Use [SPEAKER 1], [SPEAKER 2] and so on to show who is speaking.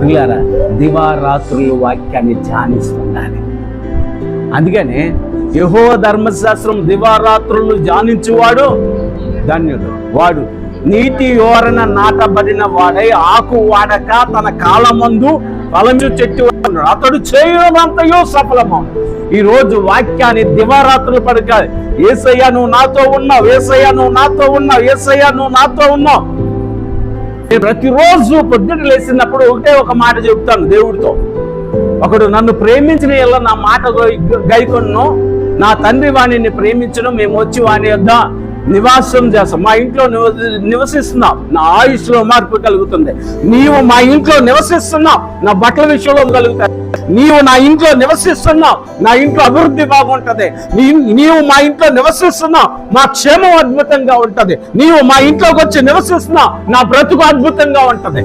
[SPEAKER 1] పిల్లారా, దివారాత్రులు వాక్యాన్ని ధ్యానిస్తుండాలి. అందుకని యెహోవా ధర్మశాస్త్రం దివారాత్రులు ధ్యానించువాడు ధన్యుడు. వాడు నీటి ఓరన నాటబడిన వాడై ఆకు వాడక తన కాలమందు ఫలము చెట్టు అతడు చేయడంతయో సఫలమవును. ఈ రోజు వాక్యాన్ని దివారాత్రులు పడకాలి. యేసయ్యా నువ్వు నాతో ఉన్నావు, యేసయ్యా నువ్వు నాతో ఉన్నావు, యేసయ్యా నువ్వు నాతో ఉన్నావు. ప్రతిరోజు పొద్దున లేచినప్పుడు ఒకటే ఒక మాట చెప్తాను దేవుడితో. ఒకడు నన్ను ప్రేమించిన ఇలా నా మాట గైకొన్ను, నా తండ్రి వాణిని ప్రేమించను, మేము వచ్చి వాణి యొద్ద నివాసం చేస్తాం. మా ఇంట్లో నివసిస్తున్నావు, నా ఆయుష్లో మార్పు కలుగుతుంది. నీవు మా ఇంట్లో నివసిస్తున్నావు, నా బట్టల విషయంలో కలుగుతాయి. నీవు నా ఇంట్లో నివసిస్తున్నావు, నా ఇంట్లో అభివృద్ధి బాగుంటది. నీవు మా ఇంట్లో నివసిస్తున్నావు, మా క్షేమం అద్భుతంగా ఉంటది. నీవు మా ఇంట్లోకి వచ్చి నివసిస్తున్నావు, నా బ్రతుకు అద్భుతంగా ఉంటది.